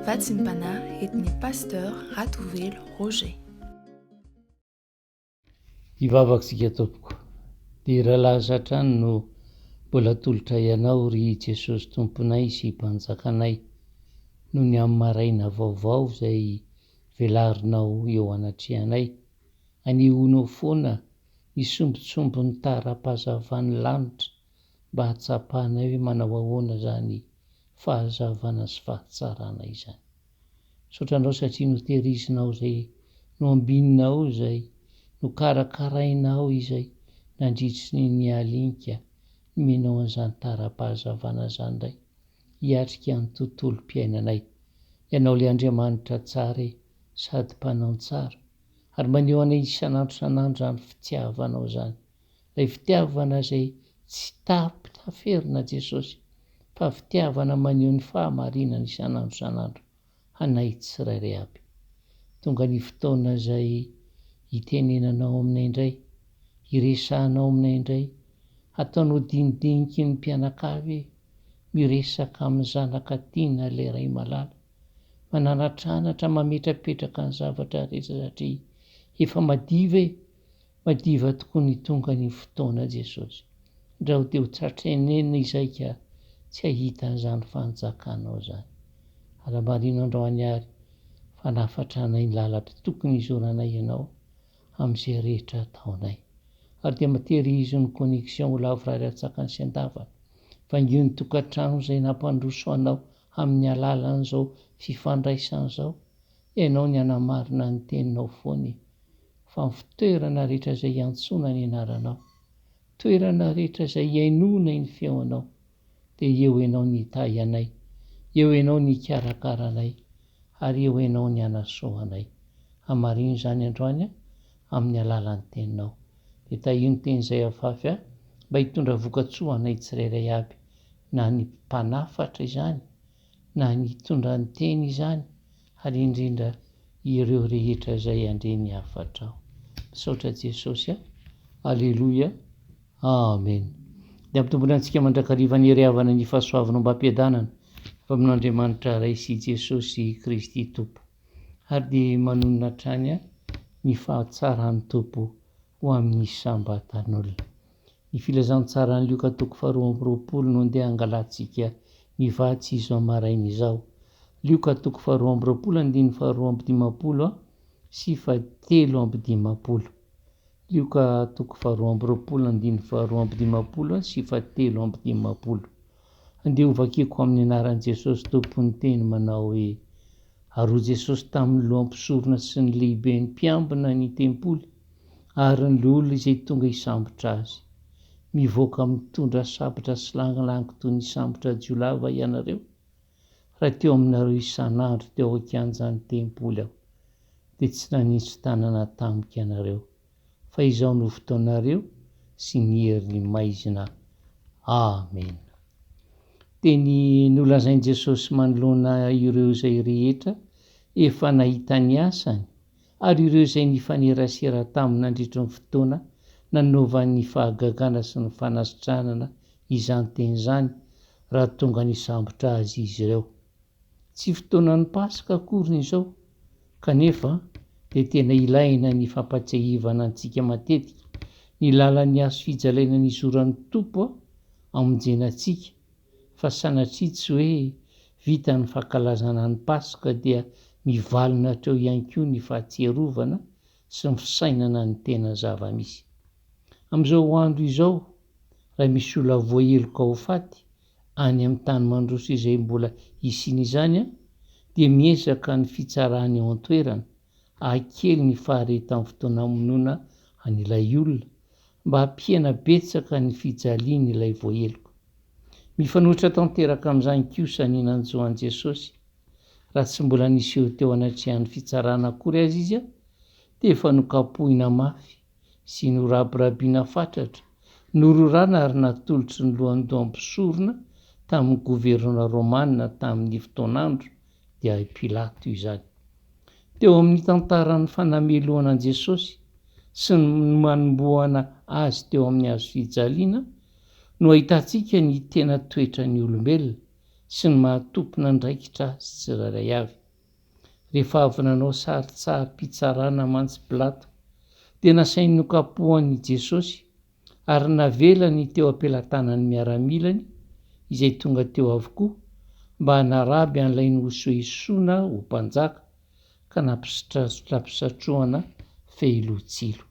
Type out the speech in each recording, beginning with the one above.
Vatsim-panahy etiny pasteur Ratovelo Roger. Ivavaksika tompoko, dia rahalahy satrany no mbola tolotra ianao ry Jesosy tomponay sy mpanjakanay, noho ny amin'ny maraina vaovao izay velarinao eo anatrehanay, anihonao foana ny sombitsombin'ny tara-pahazavany lanitra mba hatsapahanay hoe manao ahoana zany fahazavana sy fahatsarana izany. Sotranao satria no tehirizinao izay, no ambininao izay, no karakarainao izay, nandritry ny alinika menao an'izany tara-pahazavana zany indray, hiatrika ny tontolo-piainanay. Ianao le Andriamanitra tsara sady mpanao tsara, ary maneho anay isan'andro zany fitiavanao zany, ilay fitiavana izay tsy taferina Jesosy, fa fitiavana maneho ny fahamarinana isan'andro anay tsirairay aby. Tonga ny fotoana izay hitenenanao aminay indray, hiresahanao aminay indray, ataonao dinidiniky ny mpianakavy miresaka amin'ny zanaka tiana ilay Ray malala, mananatranatra mametrapetraka ny zavatra rehetra satria efa madiva tokoa ny tonga ny fotoana Jesosy. Ndra ho te ho tratrenena izay ka tsy hahita an'izany fanjakanao zany. Ara-marina androany ary fa nafatranay ny lalatra tokony hizoranay ianao amin'izay rehetra ataonay. Ary dia materihizo ny connexion ho lavorary atsakany sy andavana, vangio ny tokantrano izay nampandroso anao amin'ny alalan'izao fifandraisan'izao, ianao ny anamarina ny teninao foany, fa ny fitoerana rehetra izay iantsona ny anaranao, toerana rehetra izay iainona ny feonao, dia eo ianao ny hitahy anay, eo ianao ny karakaranay, ary eo ianao ny anasoanay. Hamarino izany androany amin'ny alalan'ny teninao. Dia tahio ny teny izay afafy mba hitondra vokatsoa anay tsirairay aby, na ny mpanafatra izany, na ny hitondra ny teny izany, ary indrindra ireo rehetra izay andre ny hafatrao. Misaotra Jesosy. Alleluia, amen. Dia ampitombona antsika mandrakariva ny heriavana ny fahasoavanao mba ampiadanana fa amin'Andriamanitra iray sy Jesosy Kristy Tompo, ary dia manonona hatrany ny fahatsarany Tompo ho amin'ny sambatan'olona. Ny filazantsara ny Lioka 2:20 no andeha angalantsika ny vatsy izo amaraina izao. Lioka 2:20 sy 7:20. Lioka 2:20 sy 7:20. Andeha ho vakiko amin'ny anaran'i Jesosy Tompon'ny teny manao hoe: ary Jesosy tamin'ny lohampisorona sy ny lehiben'ny mpiambina ny tempoly, ary ny olona izay tonga hisambotra azy, mivoaka mitondra sabatra sy langilangy toy ny sambotra jiolava ianareo, raha teo aminareo isan'andro teo akanjany tempoly aho, dia tsy nanintsy tanana tamika ianareo, fa izao no fotoanareo sy ny herin'ny maizina. Amen. Teny nolazain'i Jesosy manoloana ireo izay rehetra efa nahita ny asany, ary ireo izay nifanerasera taminy nandritra ny fotoana nanaovan'ny fahagagana sy ny fanasitranana izany teny izany, raha tonga nisambotra azy izy ireo. Tsy fotoanan'ny Pasika akory izao, kanefa dia tena ilaina ny fampatsiahivana antsika matetika ny lalan'ny azo fijalaina ny zoran'ny Tompo amonjenantsika, fa sanatria tsy hoe vita ny fankalazana ny Pasika dia mivalona hatreo ihany koa ny fahatsiarovana sy ny fisainana ny tena zava-misy. Amin'izao andro izao, raha misy olona voaheloka ho faty any amin'ny tany mandroso izay mbola hisiana izany, dia miezaka ny fitsarany eo an-toerana ahakely ny fahareta amin'ny fotoana hamonoana an'ilay olona, mba hampiana betsaka ny fijaliany ilay voaheloka. Mifanohitra tanteraka amin'izany kosa ny nanjoan'i Jesosy. Raha tsy mbola niseho teo anatrehan'ny fitsarana akory azy izy, dia efa nokapohina mafy sy norabirabiana fatratra, nororana ary natolotry ny lohan'ny lohampisorona tamin'ny governa Rômanina tamin'ny fotoan'andro dia Pilato izany. Teo amin'ny tantaran'ny fanameloana an'i Jesosy sy ny manomboana azy teo amin'ny hazo fijaliana no ahitantsika ny tena toetra ny olombelona sy ny mahatompona ndraikitra azy tsiraray avy. Rehefa avy nanao saritsary-pitsarana mantsy Pilato dia nasainy nokapohan'i Jesosy ary navelany teo ampelantanany miaramilany izay tonga teo avokoa mba hanaraby an'ilay nosoesoana ho mpanjaka ka nampisatrohana fehilotsilo.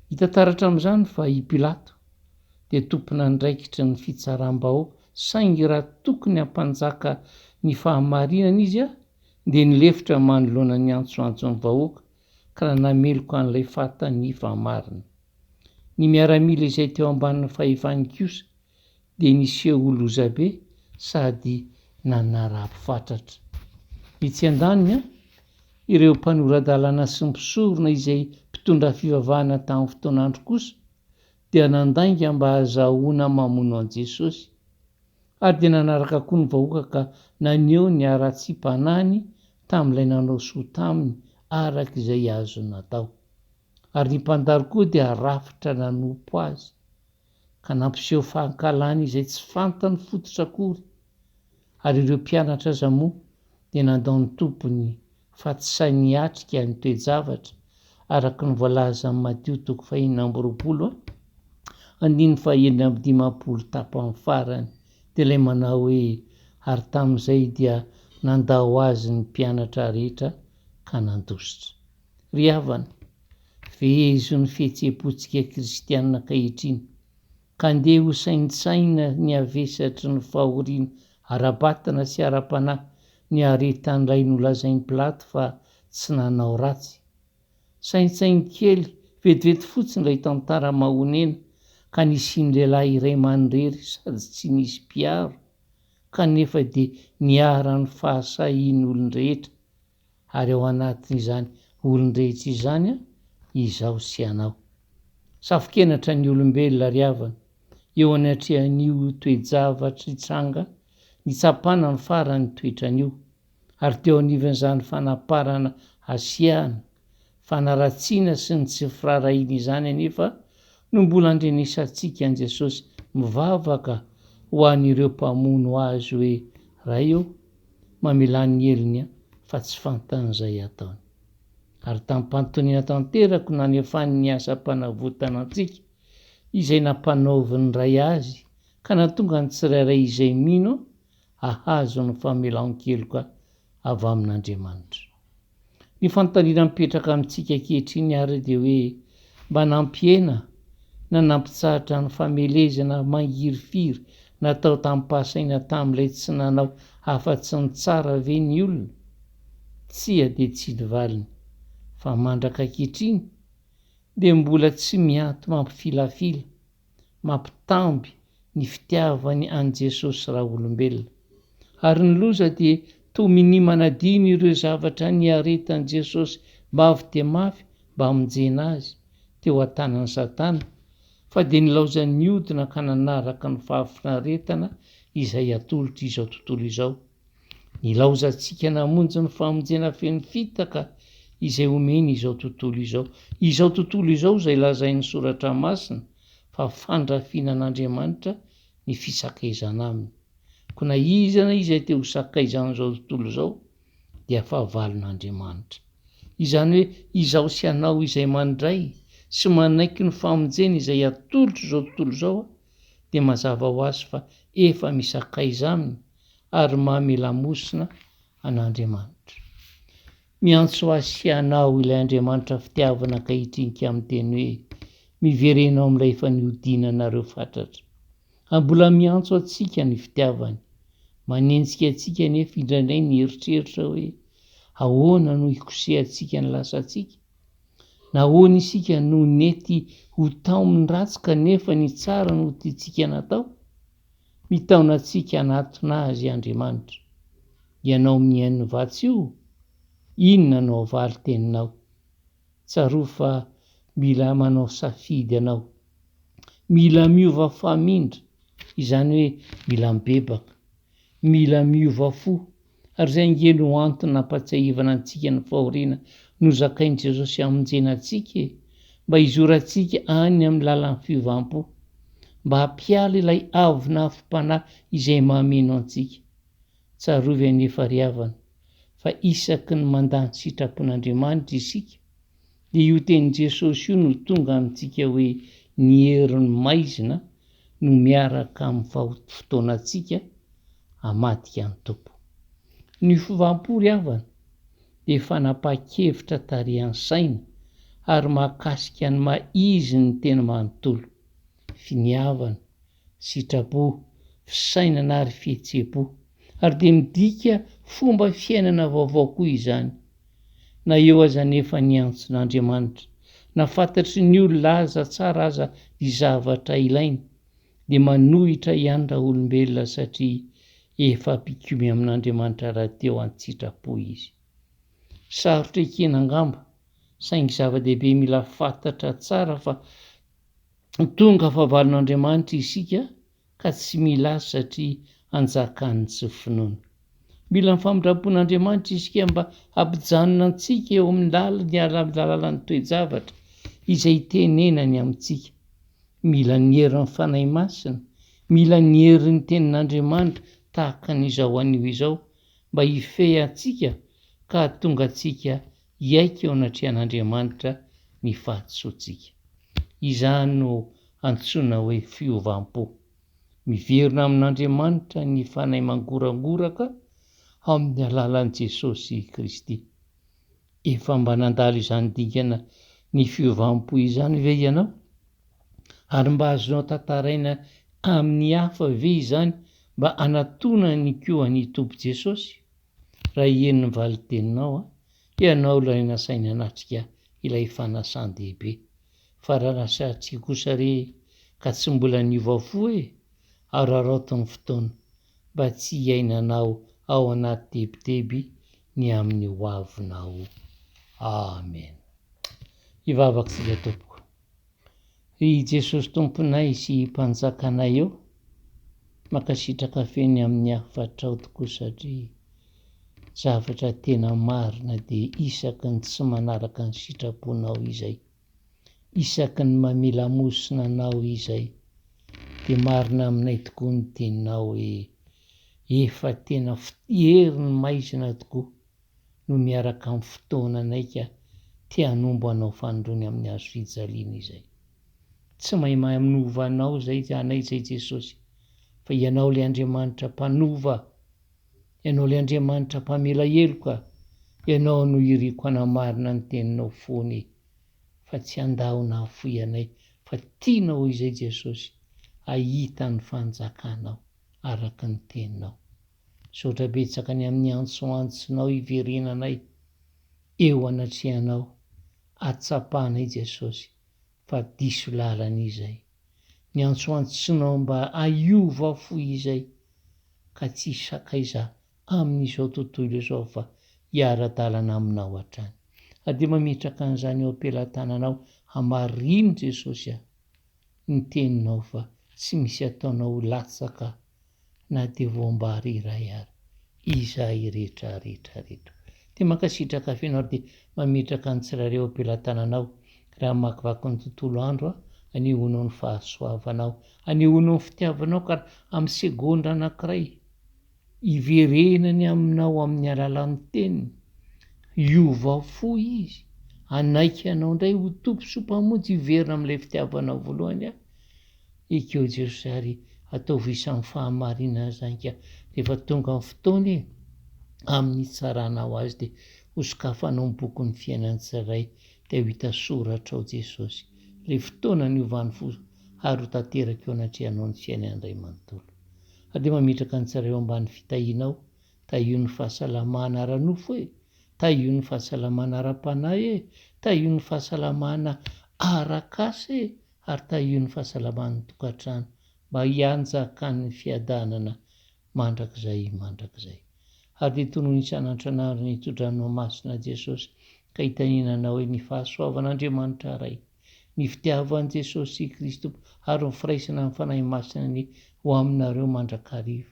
Hita taratra amin'izany fa i Pilato dia tompona ndraikitry ny fitsaram-bahoaka saingy raha tokony hampanjaka ny fahamarinana izy dia nilefitra manoloana ny antsoantson'ny vahoaka ka nameloko an'ilay fatany fahamarina. Ny miaramila izay teo ambanin'ny fahefany kosa dia niseho lozabe sady nanara-fatratra. Etsy an-daniny ireo mpanoradalana sy ny mpisorona izay mpitondra fivavahana tamin'ny fotoanandro kosa dia nandainga mba hahazahoana mamono an' Jesosy ary dia nanaraka koa ny vahoaka ka naneho ny ara-tsim-panahiny tamin'ilay nanao soa taminy araka izay azony natao. Ary ny mpandalo koa dia rafitra nanompo azy ka nampiseho fahankalana izay tsy fantany fototra akory. Ary ireo mpianatra aza moa dia nandao ny tompony fa tsy sainy hiatrika ny toe-javatra araka ny voalaza amin'ny Mateo 5:9-15 tapany farany dia ilay manao hoe ary tamin'izay dia nandao azy ny mpianatra rehetra ka nandositra. Ry havana, vezo ny fihetseham-potsika kristianina ankehitriny ka andeha ho saintsaina ny havesatry ny fahoriana ara-batana sy ara-panahy ny aretan'ilay nolazain'ny Pilato fa tsy nanao ratsy. Saintsainy kely vetivety fotsiny ilay tantara mahonena ka nisiany lehilahy iray mandrery sady tsy nisy mpiaro kanefa dia niaran'ny fahasahian'ny olon-drehetra. Ary ao anatin'izany olon-drehetra izany izaho sy anao. Safokenatra ny olombelona ry havana eo anatrehan'io toe-javatra hitranga nitsapana ny farany toetran'io ary teo anivan'izany fanaparana asiahana fanaratsiana sy ny tsy firarahiana izany anefa no mbola andrenesantsika an' Jesosy mivavaka ho an'ireo mpamono azy hoe ray eo mamelany heliny fa tsy fantan'izay ataony. Ary tamin'ny mpanontaniana tanteraka nanefany ny asa-panavotana antsika izay nampanaoviny ray azy ka nahatonga ny tsirairay izay mino ahazo ny famelan-keloka avy amin'Andriamanitra. Ny fanontaniana mipetraka amintsika ankehitriny ary dia hoe mba nampiena na nampitsahatra ny famelezana mangirifiry natao tamin'ny mpahasaina tamin'ilay tsy nanao afa-tsy ny tsara ve ny olona? Tsia dia tsy nivaliny fa mandraka ankehitriny dia mbola tsy mianto mampifilafila mampitamby ny fitiavany an' Jesosy raha olombelona. Ary ny loza dia toa minimanadino ireo zavatra niaretan'i Jesosy mba avy dia mafy mba hamonjena azy teo an-tanan'ny Satana fa dia nilaozany hodina ka nanaraka ny fahafinaretana izay atolotra izao tontolo izao. Nilaozantsika namonjy ny famonjena feno fitaka izay omeny izao tontolo izao. Izao tontolo izao izay lazain'ny soratra masina fa fandrafiana an'Andriamanitra ny fisakaizana aminy. Ko na izana izay te ho sakaizan'izao tontolo izao dia fahavalon'Andriamanitra. Izany hoe izaho sy anao izay mandray sy manaiky ny famonjena izay atolotra izao tontolo izao dia mazava ho azy fa efa misakaiza aminy ary mamelamosina an'Andriamanitra. Miantso azy sy anao ilay Andriamanitra fitiavana ankehitrinika amin'ny teny hoe miverenao amin'ilay efa nihodinanareo fatratra. Mbola miantso antsika ny fitiavany, manenjika antsika nefa indraindray ny eritreritra hoe ahoana no hikosehantsika ny lasantsika, na ahoana isika no nety ho taon'ny ratsy kanefa ny tsara no tiantsika natao. Mitaona antsika anatona azy Andriamanitra. Ianao mihaino vatsy io, inona no avaly teninao? Tsaroa fa mila manao safidy ianao. Mila miova famindra, izany hoe mila mibebaka, mila miova fo. Ary izay ngeno ho antony nampatsiahivana antsika ny fahoriana nozakain'i Jesosy hamonjena antsika mba hizorantsika any amin'ny lalan'ny fiovam-po, mba hampiala ilay avo na afim-panahy izay mameno antsika. tsarovy anefa riavana fa isaky ny mandany sitrapon'Andriamanitra isika. Dia io tenin' Jesosy io no tonga amintsika hoe ny herin'ny maizina no miaraka amin'ny fotoanantsika hamadika ny Tompo. Ny fivampo ry havana dia fanapahan-kevitra tarihan'ny saina ary mahakasika ny maizy ny tena manontolo. Finiavana, sitrapo, fisainana ary fihetseham-po. Ary dia midika fomba fiainana vaovao koa izany. Na eo aza nefa ny antson'Andriamanitra, na fantatry ny olona aza tsara aza ny zavatra ilainy, dia manohitra ihany raha olombelona satria efa mpikomy amin'Andriamanitra raha teo an-tsitrapo izy. Sarotra ekena angamba, saingy zava-dehibe mila fantatra tsara fa tonga fahavalon'Andriamanitra isika ka tsy mila azy satria anjakany tsy finoana. Mila ny famindrapon'Andriamanitra isika mba hampijanona antsika eo amin'ny lalan'ny toe-javatra izay tenenany amintsika. Mila ny herin'ny fanahy masina, mila ny herin'ny tenin'Andriamanitra tahaka n'izao anio izao mba hifehy antsika ka hahatonga antsika hiaika eo anatrehan'Andriamanitra ny fahatsoantsika. Izany no antsoina hoe fiovampo. Miverina amin'Andriamanitra ny fanahy mangorangoraka amin'ny alalan'i Jesosy Kristy. Efa mba nandalo izany dingana ny fiovampo izany ve ianao? Ary mba azonao tantaraina amin'ny hafa ve izany mba hanatona ny koan'ny Tompo Jesosy? Raha henony valiteninao, ianao ilay nasaina hanatrika ilay fanasan-dehibe. Fa raha nasaintsika kosa re ka tsy mbola niova fo ary araotin'ny fotoana mba tsy hiainanao ao anaty tebiteby ny amin'ny hoavinao. Amen. Hivavakintsika tompoko. I Jesosy Tomponay sy Mpanjakanay eo, mankasitraka feny amin'ny afatra ao tokoa satria zavatra tena marina dia isaky ny tsy manaraka ny sitraponao izay, isaky ny mamela lamosina anao izay, dia marina aminay tokoa ny teninao hoe efa tena herin'ny maizina tokoa no miaraka amin'ny fotoana anaika tia hanombo anao fanondrony amin'ny hazo fijaliana izay. Tsy mahay manova anao zay anay zay Jesosy, fa ianao ilay Andriamanitra mpanova, ianao ilay Andriamanitra mpamela heloka, ianao no iriko hanamarina ny teninao foana fa tsy handahona afoy anay, fa tianao izay Jesosy hahita ny fanjakanao araka ny teninao. Saotra betsaka ny amin'ny antsoantsonao hiverenanay eo anatrehanao, atsapahanay Jesosy fa diso lalana izay. Ny antsoantsonao mba haiova foy izay ka tsy sakaiza amin'izao tontolo izao fa hiara-dalana aminao hatrany. Dia mametraka an'izany eo am-pelantananao hamarino Jesosy ny teninao fa tsy misy ataonao latsaka na dia voambary iray ary izay rehetra. Dia mankasitraka fenao dia mametraka ny tsirairay eo am-pelantananao raha makivaky ny tontolo andro anehoanao ny fahasoavanao, anehoanao ny fitiavanao ka amin'ny segondra anankiray hiverenany aminao amin'ny alalan'ny teniny. Iova fo izy, anaiky anao indray ho tompo sy mpamonjy hiverina amin'ilay fitiavanao voalohany ekeo Jesosy ary atao isan'ny fahamarinana zany ka rehefa tonga ny fotoana amin'ny tsaranao azy dia hosokafanao ny bokon'ny fiainany tsirairay dia ho hita soratra ao Jesosy ilay fotoana niovany fo ary ho tanteraka eo anatrehanao ny fiainany iray manontolo. Dia mametraka ny tsirairay eo ambany fitahianao, tahio ny fahasalamana ara-nofo tahio ny fahasalamana ara-panahy tahio ny fahasalamana ara-kasa ary tahio ny fahasalaman'ny tokantrano mba hianjakan'ny fiadanana mandrakizay. Ary dia toy ny isan'andro nitondranao masina Jesosy ka hitaninanao hoe ny fahasoavan'Andriamanitra ray, ny fitiavan'i Jesosy Kristy ary ny firaisana amin'ny fanahy masina ny ho aminareo mandrakariva,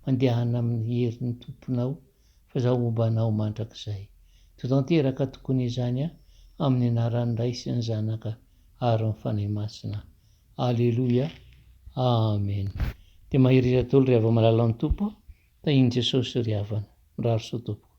mandehana amin'ny herin'ny tomponao fa zaho mombanao mandrakizay. Totanteraka tokony izany amin'ny anaran'ny Ray sy ny Zanaka ary ny fanahy masina. Aleloia. Amen. Dia mahery rehetra tolo rehefa malala ny Tompo Tahiny Jesosy ry havana, miraro soa tompoko.